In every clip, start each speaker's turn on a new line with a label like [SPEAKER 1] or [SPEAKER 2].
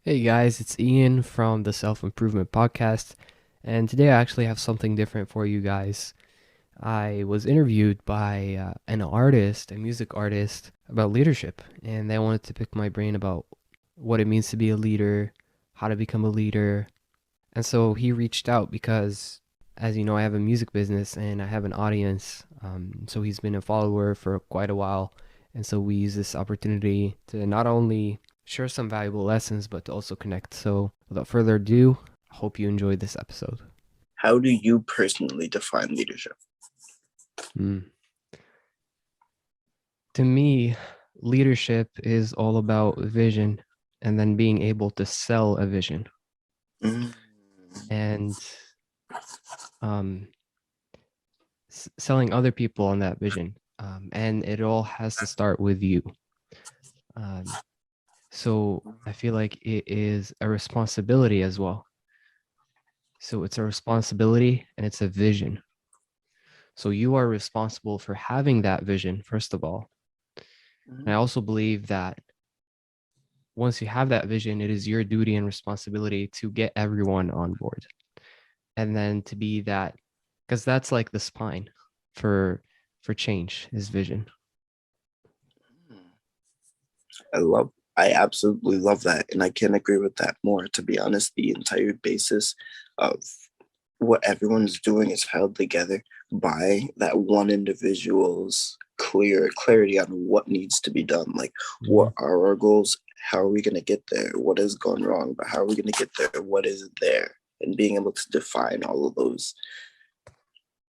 [SPEAKER 1] Hey guys, it's Ian from the Self Improvement Podcast, and today I actually have something different for you guys. I was interviewed by an artist, a music artist, about leadership, and they wanted to pick my brain about what it means to be a leader, how to become a leader. And so he reached out because, as you know, I have a music business and I have an audience. So he's been a follower for quite a while. And so we use this opportunity to not only share some valuable lessons, but to also connect. So without further ado, I hope you enjoyed this episode.
[SPEAKER 2] How do you personally define leadership?
[SPEAKER 1] Mm. To me, leadership is all about vision and then being able to sell a vision.
[SPEAKER 2] Mm.
[SPEAKER 1] And um, selling other people on that vision. And it all has to start with you. Um, so I feel like it is a responsibility as well. So it's a responsibility and it's a vision. So you are responsible for having that vision, first of all. And I also believe that once you have that vision, it is your duty and responsibility to get everyone on board. And then to be that, because that's like the spine for change is vision.
[SPEAKER 2] I absolutely love that. And I can't agree with that more. To be honest, the entire basis of what everyone's doing is held together by that one individual's clarity on what needs to be done. Like, what are our goals? How are we going to get there? What has gone wrong? But how are we going to get there? What is there? And being able to define all of those.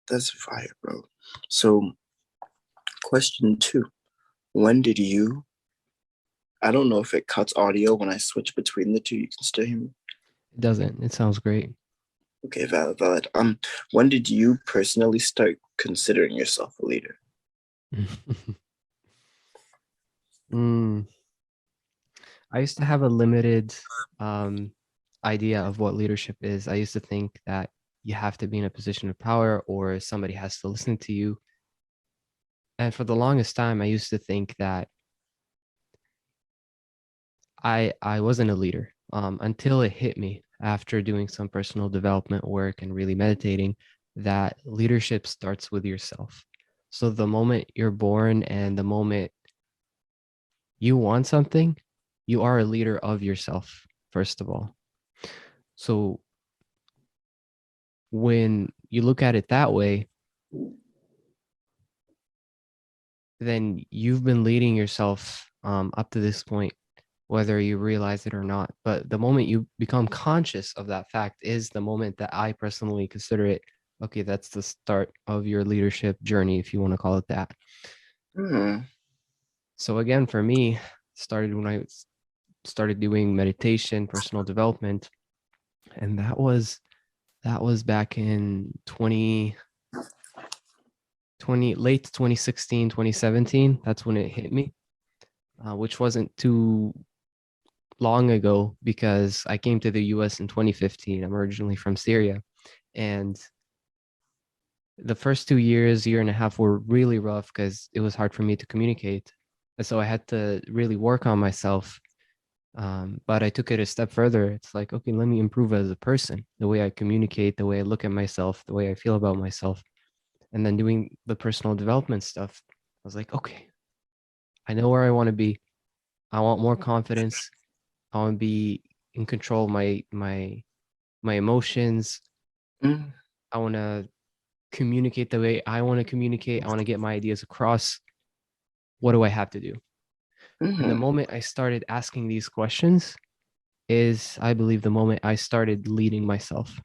[SPEAKER 2] That's fire, bro. So, question 2. When did you I don't know if it cuts audio when I switch between the two. You can still hear me.
[SPEAKER 1] It doesn't. It sounds great.
[SPEAKER 2] Okay, valid. When did you personally start considering yourself a leader?
[SPEAKER 1] mm, I used to have a limited um, idea of what leadership is. I used to think that you have to be in a position of power or somebody has to listen to you. And for the longest time, I used to think that I wasn't a leader until it hit me after doing some personal development work and really meditating that leadership starts with yourself. So the moment you're born and the moment you want something, you are a leader of yourself, first of all. So when you look at it that way, then you've been leading yourself up to this point, whether you realize it or not. But the moment you become conscious of that fact is the moment that I personally consider it. Okay, that's the start of your leadership journey, if you want to call it that.
[SPEAKER 2] Hmm.
[SPEAKER 1] So again, for me, started when I started doing meditation, personal development, and that was back in 2020, late 2016, 2017. That's when it hit me, which wasn't too long ago because I came to the US in 2015. I'm originally from Syria. And the first 2 years, year and a half were really rough because it was hard for me to communicate. And so I had to really work on myself. But I took it a step further. It's like, okay, let me improve as a person, the way I communicate, the way I look at myself, the way I feel about myself. And then doing the personal development stuff, I was like, okay, I know where I want to be. I want more confidence. I want to be in control of my emotions.
[SPEAKER 2] Mm.
[SPEAKER 1] I want to communicate the way I want to communicate. I want to get my ideas across. What do I have to do? And the
[SPEAKER 2] Mm.
[SPEAKER 1] moment I started asking these questions is, I believe, the moment I started leading myself.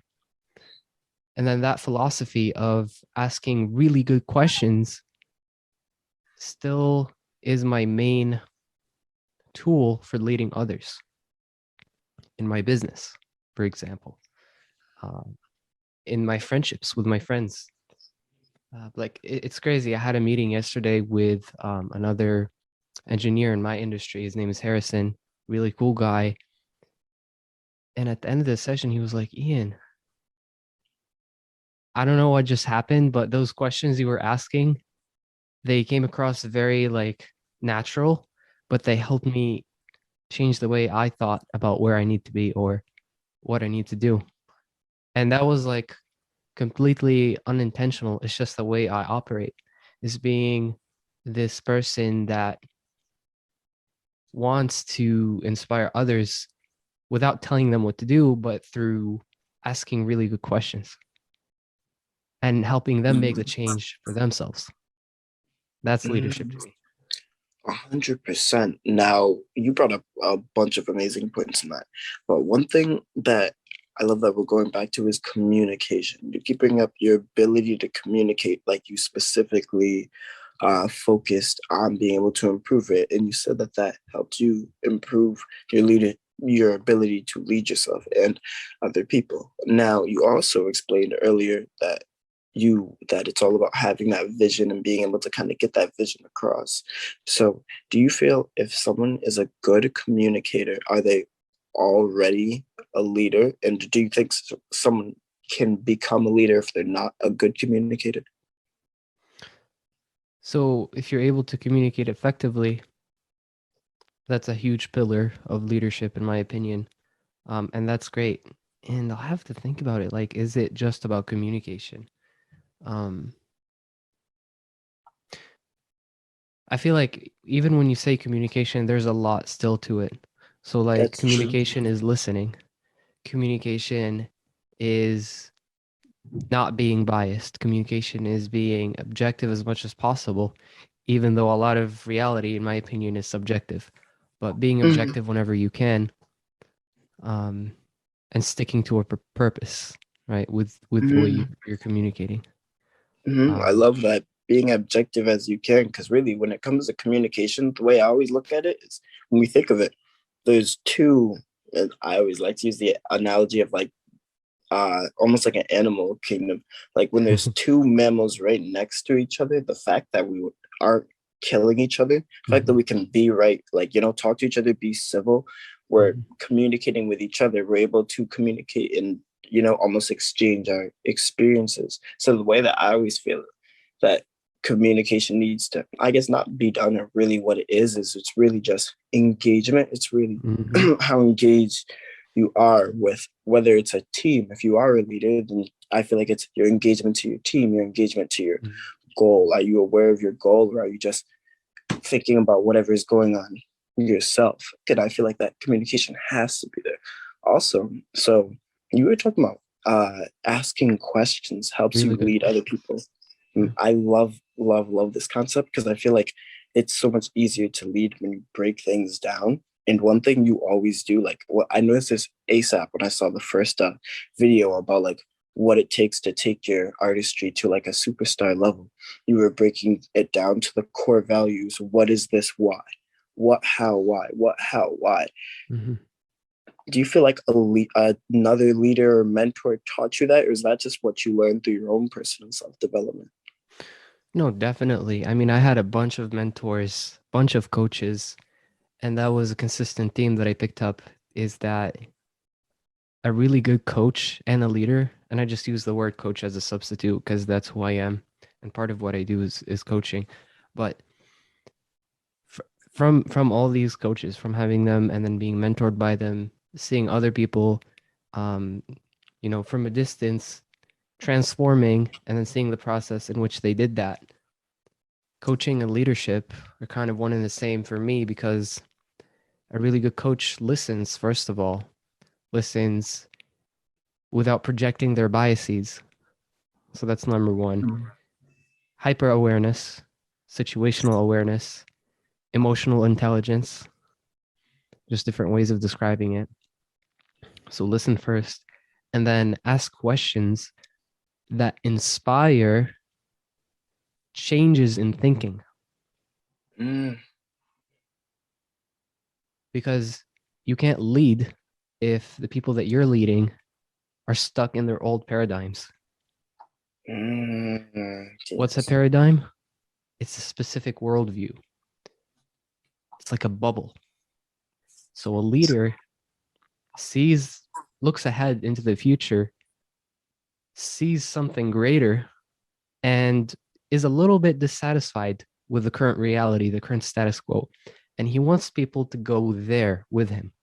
[SPEAKER 1] And then that philosophy of asking really good questions still is my main tool for leading others in my business, for example, um, in my friendships with my friends. Like it's crazy. I had a meeting yesterday with another engineer in my industry. His name is Harrison, really cool guy. And at the end of the session, he was like, Ian, I don't know what just happened, but those questions you were asking, they came across very like natural, but they helped me change the way I thought about where I need to be or what I need to do. And that was like completely unintentional. It's just the way I operate, is being this person that wants to inspire others without telling them what to do, but through asking really good questions and helping them make the change for themselves. That's leadership to me.
[SPEAKER 2] 100%. Now, you brought up a bunch of amazing points in that. But one thing that I love that we're going back to is communication. You keep bringing up your ability to communicate, like you specifically focused on being able to improve it. And you said that that helped you improve your ability to lead yourself and other people. Now, you also explained earlier that it's all about having that vision and being able to kind of get that vision across. So, do you feel if someone is a good communicator, are they already a leader? And do you think someone can become a leader if they're not a good communicator?
[SPEAKER 1] So if you're able to communicate effectively, that's a huge pillar of leadership, in my opinion. And that's great. And I'll have to think about it. Like, is it just about communication? Um, I feel like even when you say communication, there's a lot still to it. So, like,
[SPEAKER 2] That's true.
[SPEAKER 1] communication is listening. Communication is not being biased. Communication is being objective as much as possible, even though a lot of reality, in my opinion, is subjective. But being
[SPEAKER 2] Mhm,
[SPEAKER 1] objective whenever you can, um, and sticking to a purpose, right? With the way
[SPEAKER 2] mhm,
[SPEAKER 1] you're communicating.
[SPEAKER 2] I
[SPEAKER 1] Um,
[SPEAKER 2] love that, being objective as you can, because really, when it comes to communication, the way I always look at it is when we think of it, there's two. And I always like to use the analogy of like almost like an animal kingdom. Like when there's two mammals right next to each other, the fact that we aren't killing each other, the fact that
[SPEAKER 1] mhm,
[SPEAKER 2] we can be right, like, talk to each other, be civil, we're
[SPEAKER 1] mhm,
[SPEAKER 2] communicating with each other, we're able to communicate and, almost exchange our experiences. So the way that I always feel that communication needs to, I guess, not be done, or really what it is it's really just engagement. It's really
[SPEAKER 1] mhm,
[SPEAKER 2] how engaged you are with, whether it's a team. If you are a leader, then I feel like it's your engagement to your team, your engagement to your
[SPEAKER 1] mhm.
[SPEAKER 2] goal. Are you aware of your goal, or are you just thinking about whatever is going on yourself? And I feel like that communication has to be there. Also, so you were talking about asking questions helps you
[SPEAKER 1] Really good
[SPEAKER 2] lead other
[SPEAKER 1] question.
[SPEAKER 2] people.
[SPEAKER 1] Yeah.
[SPEAKER 2] I love this concept, because I feel like it's so much easier to lead when you break things down. And one thing you always do, like, what I noticed this ASAP when I saw the first video about like what it takes to take your artistry to like a superstar level. You were breaking it down to the core values. What is this? Why? What? How? Why? What? How? Why?
[SPEAKER 1] Mhm.
[SPEAKER 2] Do you feel like another leader or mentor taught you that, or is that just what you learned through your own personal self development?
[SPEAKER 1] No, definitely. I mean, I had a bunch of mentors, bunch of coaches, and that was a consistent theme that I picked up, is that a really good coach and a leader, and I just use the word coach as a substitute because that's who I am, and part of what I do is coaching. But from all these coaches, from having them and then being mentored by them, seeing other people, um, from a distance, transforming, and then seeing the process in which they did that. Coaching and leadership are kind of one and the same for me, because a really good coach listens, first of all, listens without projecting their biases. So that's number one. Hyper awareness, situational awareness, emotional intelligence, just different ways of describing it. So listen first, and then ask questions that inspire changes in thinking,
[SPEAKER 2] Mm,
[SPEAKER 1] because you can't lead if the people that you're leading are stuck in their old paradigms. What's a
[SPEAKER 2] yes.
[SPEAKER 1] paradigm? It's a specific worldview. It's like a bubble. So a leader sees, looks ahead into the future, sees something greater, and is a little bit dissatisfied with the current reality, the current status quo, and he wants people to go there with him.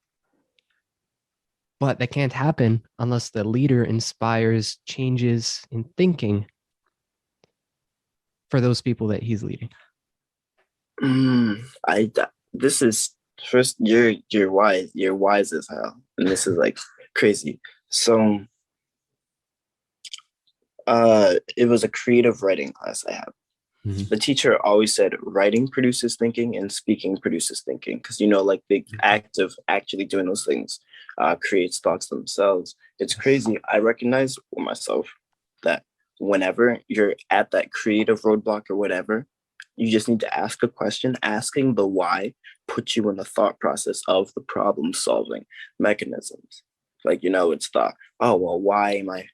[SPEAKER 1] But that can't happen unless the leader inspires changes in thinking for those people that he's leading.
[SPEAKER 2] This is first, you're wise as hell, and this is like crazy. So it was a creative writing class I had. The teacher always said writing produces thinking and speaking produces thinking, because like the act of actually doing those things creates thoughts themselves. It's crazy. I recognize for myself that whenever you're at that creative roadblock or whatever, you just need to ask a question. Asking the why puts you in the thought process of the problem solving mechanisms. Like, it's the, oh, well, why am I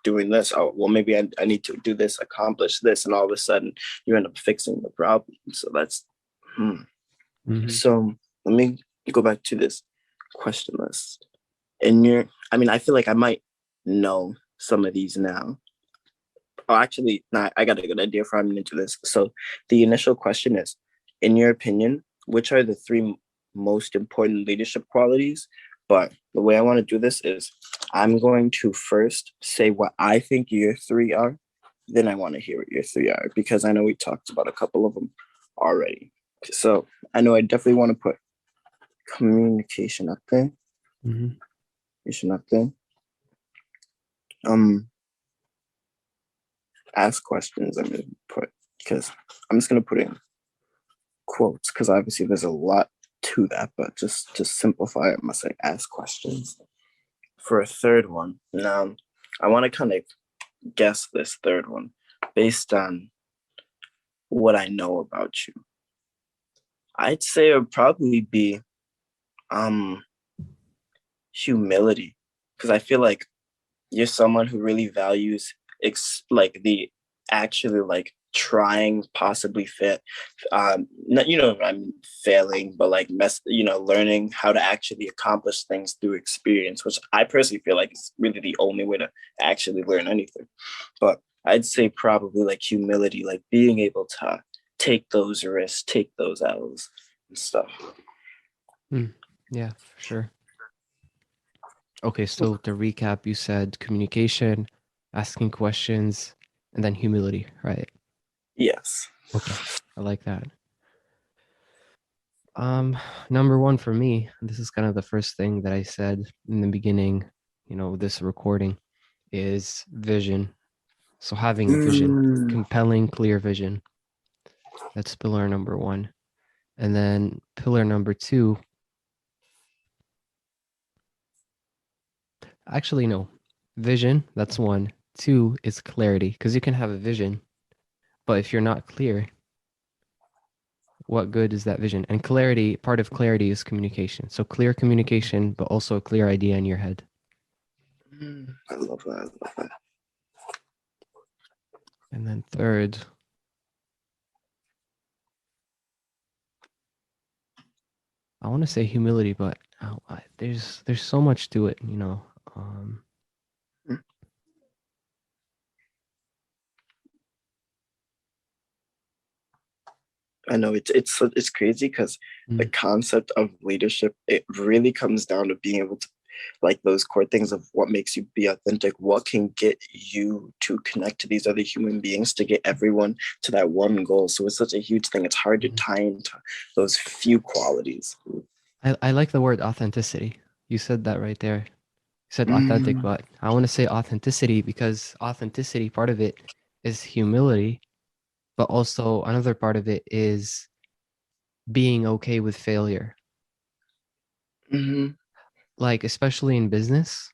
[SPEAKER 2] doing this? Oh, well, maybe I need to do this, accomplish this, and all of a sudden you end up fixing the problem. So that's So let me go back to this question list. I feel like I might know some of these now. Oh, actually, no, I got a good idea for how I'm going to do this. So the initial question is, in your opinion, which are the three most important leadership qualities? But the way I want to do this is I'm going to first say what I think your three are. Then I want to hear what your three are, because I know we talked about a couple of them already. So I know I definitely want to put communication up there. Communication up there. Ask questions, I'm going to put, because I'm just going to put in quotes, because obviously there's a lot to that, but just to simplify it, I must say ask questions. For a third one, now I want to kind of guess this third one based on what I know about you. I'd say it would probably be humility, because I feel like you're someone who really values the actually like trying, possibly fit not I'm failing, but like learning how to actually accomplish things through experience, which I personally feel like is really the only way to actually learn anything. But I'd say probably like humility, like being able to take those risks, take those L's and stuff.
[SPEAKER 1] Yeah, for sure. Okay, so to recap, you said communication, asking questions, and then humility, right?
[SPEAKER 2] Yes.
[SPEAKER 1] Okay, I like that. Number one for me, this is kind of the first thing that I said in the beginning, this recording, is vision. So having a vision, compelling, clear vision. That's pillar number one. And then pillar number two, actually, no, vision, that's one. Two is clarity, because you can have a vision, but if you're not clear, what good is that vision? And clarity, part of clarity is communication. So clear communication, but also a clear idea in your head.
[SPEAKER 2] I love that. I love that.
[SPEAKER 1] And then third, I want to say humility, but there's so much to it,
[SPEAKER 2] I know it's crazy, because the concept of leadership, it really comes down to being able to, like, those core things of what makes you be authentic, what can get you to connect to these other human beings, to get everyone to that one goal. So it's such a huge thing. It's hard to tie into those few qualities.
[SPEAKER 1] I like the word authenticity. You said that right there. You said authentic, but I want to say authenticity, because authenticity, part of it is humility, but also another part of it is being okay with failure. Like, especially in business,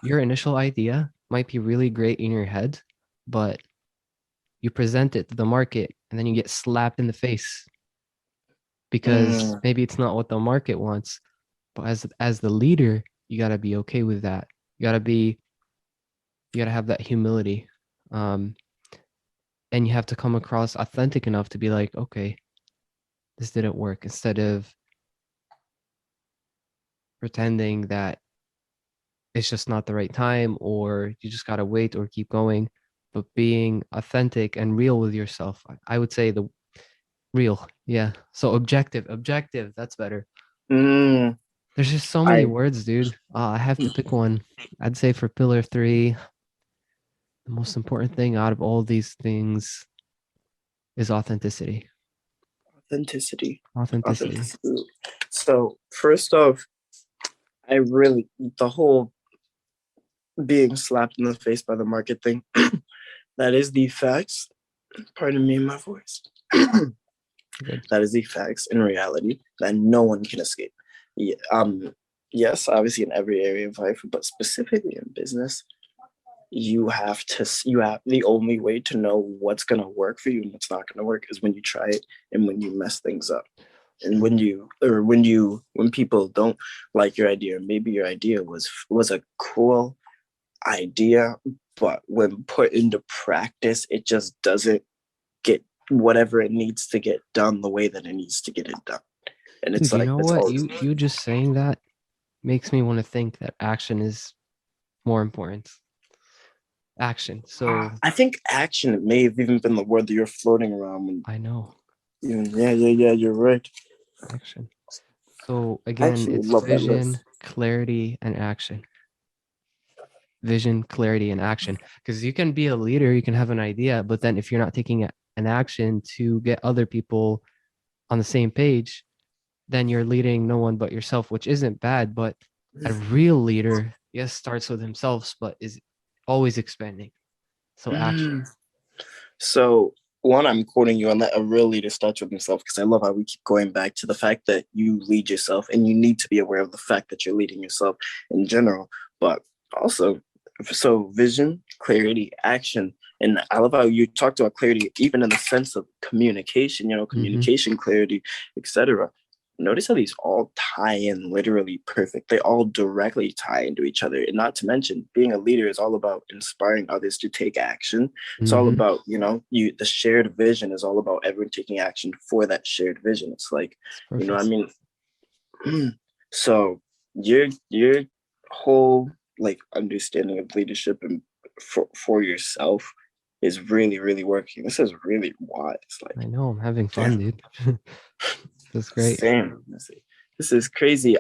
[SPEAKER 1] your initial idea might be really great in your head, but you present it to the market and then you get slapped in the face because maybe it's not what the market wants. But as the leader, you got to be okay with that. You got to have that humility. And you have to come across authentic enough to be like, okay, this didn't work, instead of pretending that it's just not the right time, or you just got to wait or keep going. but being authentic and real with yourself. I would say the real. Yeah. So objective. That's better.
[SPEAKER 2] Mm,
[SPEAKER 1] There's just so many
[SPEAKER 2] I
[SPEAKER 1] words, dude. I have to pick one. I'd say for pillar three, the most important thing out of all these things is authenticity.
[SPEAKER 2] authenticity.
[SPEAKER 1] Authenticity.
[SPEAKER 2] Authenticity. So first off, I really the whole being slapped in the face by the market thing. That is the facts. Pardon me, my voice.
[SPEAKER 1] Good.
[SPEAKER 2] That is the facts in reality that no one can escape. Yeah, yes, obviously in every area of life, but specifically in business, you have the only way to know what's gonna work for you and what's not gonna work is when you try it and when you mess things up. And when people don't like your idea, maybe your idea was a cool idea, but when put into practice, it just doesn't get whatever it needs to get done the way that it needs to get it done. And it's
[SPEAKER 1] Dude, you
[SPEAKER 2] like
[SPEAKER 1] know
[SPEAKER 2] that's
[SPEAKER 1] what?
[SPEAKER 2] all.
[SPEAKER 1] You just saying that makes me want to think that action is more important. Action. So
[SPEAKER 2] I think action may have even been the word that you're floating around. When,
[SPEAKER 1] I know
[SPEAKER 2] yeah. You're right.
[SPEAKER 1] action. So
[SPEAKER 2] I
[SPEAKER 1] again,
[SPEAKER 2] actually
[SPEAKER 1] it's
[SPEAKER 2] love that list.
[SPEAKER 1] vision, clarity, and action. Vision, clarity, and action. Because you can be a leader, you can have an idea, but then if you're not taking an action to get other people on the same page, then you're leading no one but yourself, which isn't bad. But a real leader, yes, starts with himself, but is always expanding. So action.
[SPEAKER 2] So one, I'm quoting you on that. A real leader starts with himself because I love how we keep going back to the fact that you lead yourself and you need to be aware of the fact that you're leading yourself in general. But also, so vision, clarity, action. And I love how you talked about clarity, even in the sense of communication,
[SPEAKER 1] Mm-hmm.
[SPEAKER 2] communication, clarity, etc. Notice how these all tie in literally perfect. They all directly tie into each other. And not to mention, being a leader is all about inspiring others to take action. It's all
[SPEAKER 1] Mm-hmm.
[SPEAKER 2] about, the shared vision is all about everyone taking action for that shared vision. It's like,
[SPEAKER 1] It's
[SPEAKER 2] I
[SPEAKER 1] perfect.
[SPEAKER 2] mean, so your whole like understanding of leadership and for yourself is really, really working. This is really wise. Like,
[SPEAKER 1] I know I'm having fun,
[SPEAKER 2] damn.
[SPEAKER 1] dude. That's great.
[SPEAKER 2] Same. This is crazy.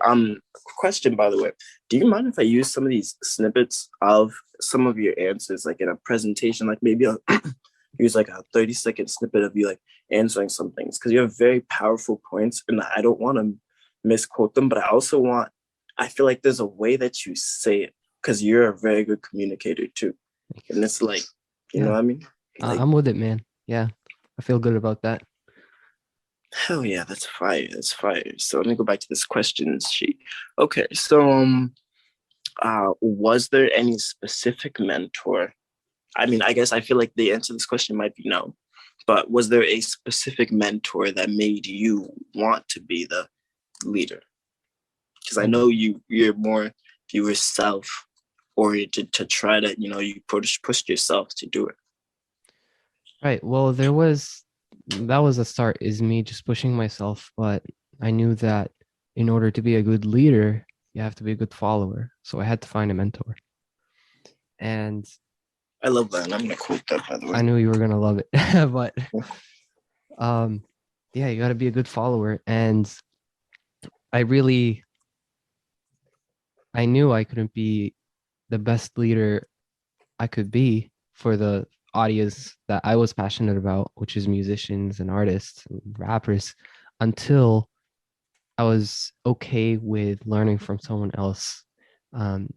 [SPEAKER 2] Question, by the way, do you mind if I use some of these snippets of some of your answers, like in a presentation, like maybe I'll use like a 30-second snippet of you like answering some things because you have very powerful points, and I don't want to misquote them, but I feel like there's a way that you say it because you're a very good communicator too, and
[SPEAKER 1] Thanks.
[SPEAKER 2] it's like, you know
[SPEAKER 1] Yeah,
[SPEAKER 2] what I mean? Like,
[SPEAKER 1] I'm with it, man. Yeah, I feel good about that.
[SPEAKER 2] hell yeah, that's fire. That's fire. So let me go back to this question sheet. Okay, so was there any specific mentor? I mean, I guess I feel like the answer to this question might be no, but was there a specific mentor that made you want to be the leader? Because I
[SPEAKER 1] Oh,
[SPEAKER 2] know you're more you were self oriented to try to you pushed yourself to do it.
[SPEAKER 1] right. Well, that was a start, is me just pushing myself, but I knew that in order to be a good leader, you have to be a good follower. So I had to find a mentor. And
[SPEAKER 2] I love that. And I'm gonna quote that, by the way.
[SPEAKER 1] I knew you were gonna love it. But um yeah, you gotta be a good follower. And I really I knew I couldn't be the best leader I could be for the audience that I was passionate about, which is musicians and artists and rappers, until I was okay with learning from someone else.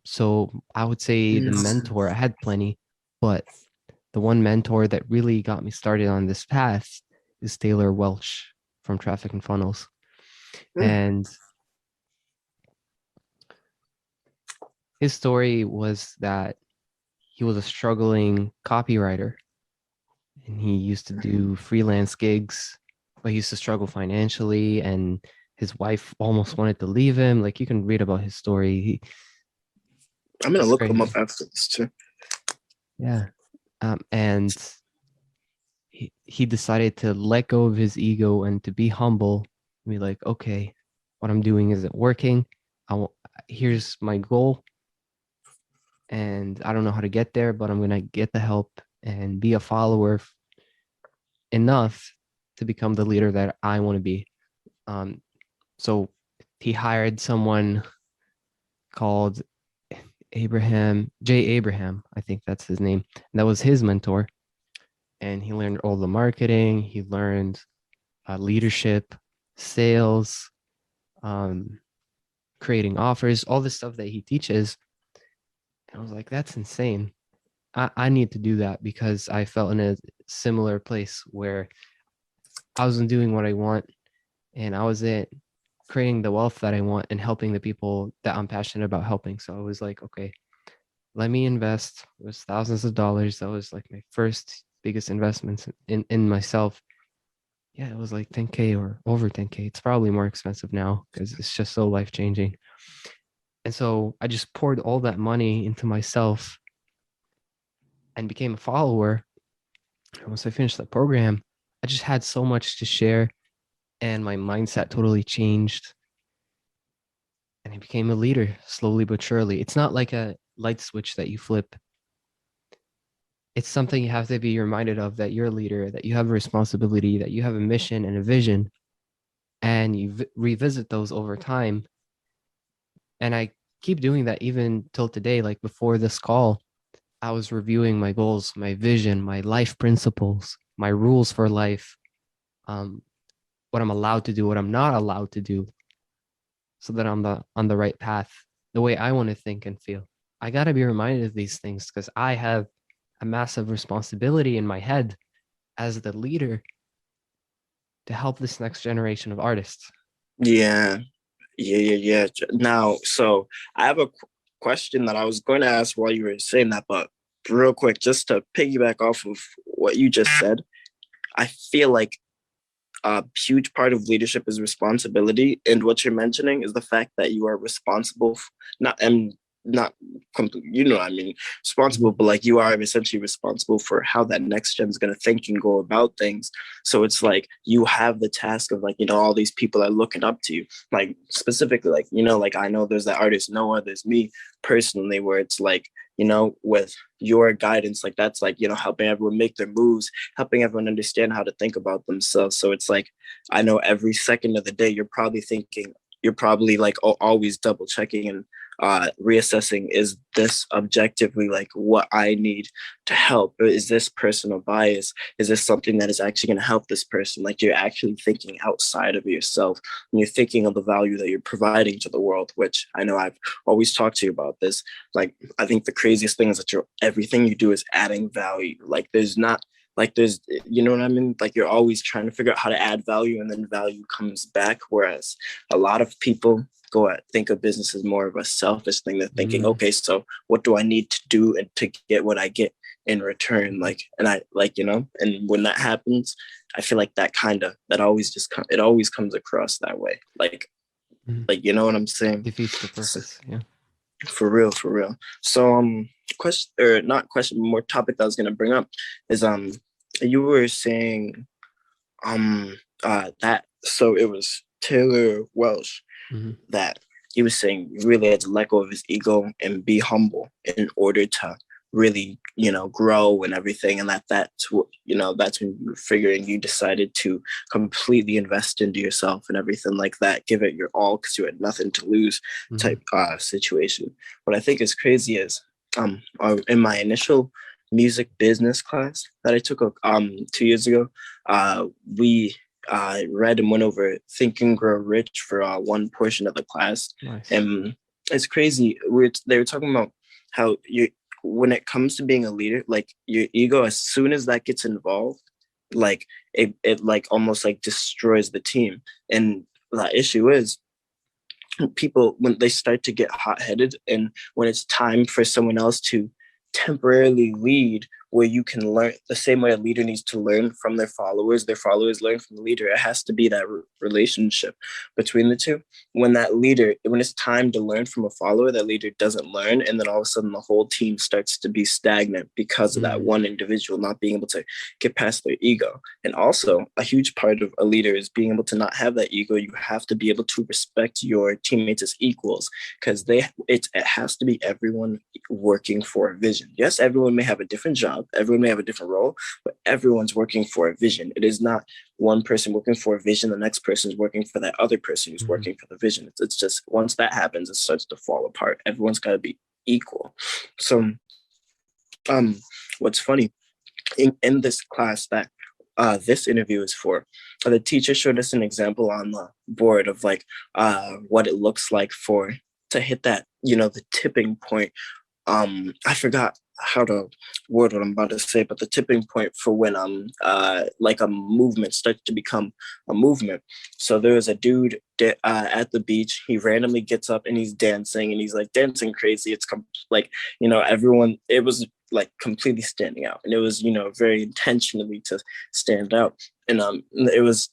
[SPEAKER 1] So I would say the
[SPEAKER 2] Mm.
[SPEAKER 1] mentor, I had plenty, but the one mentor that really got me started on this path is Taylor Welch from Traffic and Funnels.
[SPEAKER 2] Mm.
[SPEAKER 1] And his story was that he was a struggling copywriter and he used to do freelance gigs, but he used to struggle financially, and his wife almost wanted to leave him. Like, you can read about his story.
[SPEAKER 2] I'm gonna
[SPEAKER 1] It's
[SPEAKER 2] look them
[SPEAKER 1] crazy.
[SPEAKER 2] up after this too.
[SPEAKER 1] Yeah. And he decided to let go of his ego and to be humble and be like, okay, what I'm doing isn't working. Here's my goal, and I don't know how to get there, but I'm gonna get the help and be a follower enough to become the leader that I want to be. Um, so he hired someone called Abraham, I think that's his name. That was his mentor. And he learned all the marketing, he learned leadership, sales, um, creating offers, all the stuff that he teaches. And I was like, that's insane. I need to do that because I felt in a similar place where I wasn't doing what I want and I wasn't creating the wealth that I want and helping the people that I'm passionate about helping. So I was like, okay, let me invest. It was thousands of dollars. That was like my first biggest investments in myself. Yeah, it was like 10K or over 10K. It's probably more expensive now because it's just so life changing. And so I just poured all that money into myself and became a follower. And once I finished that program, I just had so much to share and my mindset totally changed. And I became a leader slowly but surely. It's not like a light switch that you flip. It's something you have to be reminded of that you're a leader, that you have a responsibility, that you have a mission and a vision, and you revisit those over time. And I keep doing that even till today. Like before this call, I was reviewing my goals, my vision, my life principles, my rules for life, um, what I'm allowed to do, what I'm not allowed to do, so that I'm on the right path, the way I want to think and feel. I got to be reminded of these things because I have a massive responsibility in my head as the leader to help this next generation of artists.
[SPEAKER 2] Yeah, yeah. Now, so I have a question that I was going to ask while you were saying that, but real quick, just to piggyback off of what you just said, I feel like a huge part of leadership is responsibility, and what you're mentioning is the fact that you are responsible, not and not you know what I mean, responsible,
[SPEAKER 1] Mhm.
[SPEAKER 2] but like you are essentially responsible for how that next gen is going to think and go about things. So it's like you have the task of, like, all these people are looking up to you, like specifically, like, like I know there's that artist Noah, there's me personally, where it's like, with your guidance, like that's like, helping everyone make their moves, helping everyone understand how to think about themselves. So it's like, I know every second of the day you're probably like always double checking and reassessing, is this objectively like what I need to help? Or is this personal bias? Is this something that is actually going to help this person? Like, you're actually thinking outside of yourself and you're thinking of the value that you're providing to the world, which I know I've always talked to you about this. Like, I think the craziest thing is that everything you do is adding value. Like, there's, you know what I mean? Like, you're always trying to figure out how to add value, and then value comes back. Whereas a lot of people think of business as more of a selfish thing. They're thinking,
[SPEAKER 1] Mm,
[SPEAKER 2] okay, so what do I need to do and to get what I get in return? Like, and I like, and when that happens, I feel like that always it always comes across that way.
[SPEAKER 1] mm.
[SPEAKER 2] Like, you know what I'm saying?
[SPEAKER 1] Defeats the
[SPEAKER 2] So,
[SPEAKER 1] purpose. Yeah.
[SPEAKER 2] for real, for real. So, question, or not question, more topic that I was gonna bring up is, you were saying, that, so it was Taylor Welsh
[SPEAKER 1] Mhm.
[SPEAKER 2] that he was saying he really had to let go of his ego and be humble in order to really, grow and everything. And that's when you were figuring, you decided to completely invest into yourself and everything like that, give it your all because you had nothing to lose
[SPEAKER 1] Mhm.
[SPEAKER 2] type situation. What I think is crazy is, in my initial music business class that I took 2 years ago, we read and went over Think and Grow Rich for one portion of the class.
[SPEAKER 1] Nice.
[SPEAKER 2] And it's crazy. They were talking about how when it comes to being a leader, like your ego, as soon as that gets involved, like it like almost like destroys the team. And the issue is, people, when they start to get hot-headed and when it's time for someone else to temporarily lead, where you can learn the same way a leader needs to learn from their followers learn from the leader, it has to be that relationship between the two. When it's time to learn from a follower, that leader doesn't learn, and then all of a sudden the whole team starts to be stagnant because of that
[SPEAKER 1] Mm,
[SPEAKER 2] one individual not being able to get past their ego. And also, a huge part of a leader is being able to not have that ego. You have to be able to respect your teammates as equals, because it has to be everyone working for a vision. Yes, everyone may have a different job, job. Everyone may have a different role, but everyone's working for a vision. It is not one person working for a vision, the next person is working for that other person who's
[SPEAKER 1] Mhm.
[SPEAKER 2] working for the vision. It's just once that happens, it starts to fall apart. Everyone's got to be equal. So, um, what's funny in this class that this interview is for, the teacher showed us an example on the board of like what it looks like for to hit that, the tipping point. I forgot how to word what I'm about to say, but the tipping point for when like a movement starts to become a movement. So there was a dude at the beach. He randomly gets up and he's dancing, and he's like dancing crazy. It's like, everyone, it was like completely standing out, and it was, very intentionally to stand out. And it was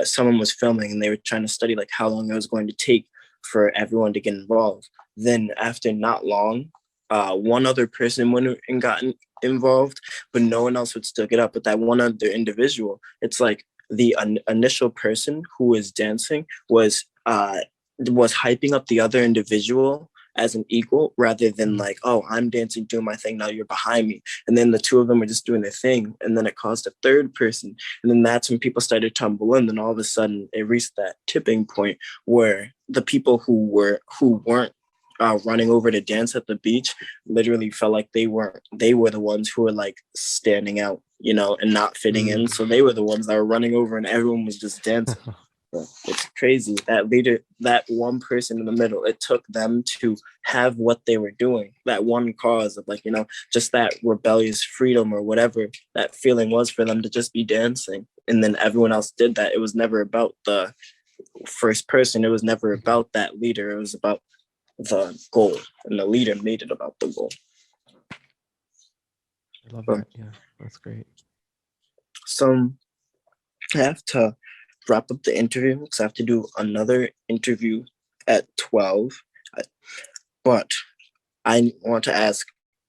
[SPEAKER 2] someone was filming, and they were trying to study like how long it was going to take for everyone to get involved. Then after not long, one other person went and got involved, but no one else would still get up. But that one other individual, it's like the initial person who was dancing was hyping up the other individual as an equal, rather than like, oh, I'm dancing, doing my thing, now you're behind me. And then the two of them were just doing their thing, and then it caused a third person, and then that's when people started to tumble in. Then all of a sudden it reached that tipping point where the people who weren't running over to dance at the beach literally felt like they were the ones who were like standing out, and not fitting in. So they were the ones that were running over, and everyone was just dancing. It's crazy. That leader, that one person in the middle, it took them to have what they were doing, that one cause of like, just that rebellious freedom or whatever that feeling was, for them to just be dancing. And then everyone else did that. It was never about the first person. It was never about that leader. It was about the goal, and the leader made it about the goal.
[SPEAKER 1] I love that. Yeah, that's great.
[SPEAKER 2] So I have to wrap up the interview because I have to do another interview at 12. But I want to ask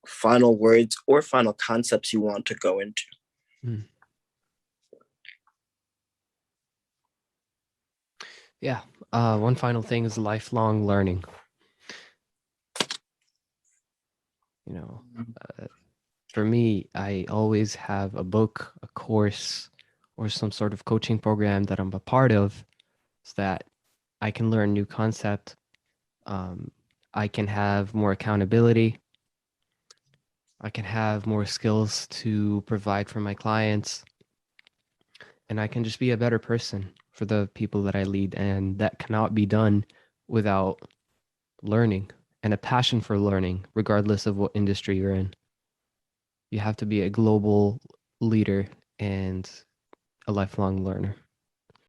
[SPEAKER 2] final words or final concepts you want to go into.
[SPEAKER 1] Yeah. One final thing is lifelong learning. For me, I always have a book, a course, or some sort of coaching program that I'm a part of, so that I can learn new concept. I can have more accountability. I can have more skills to provide for my clients, and I can just be a better person for the people that I lead. And that cannot be done without learning and a passion for learning, regardless of what industry you're in. You have to be a global leader and a lifelong learner.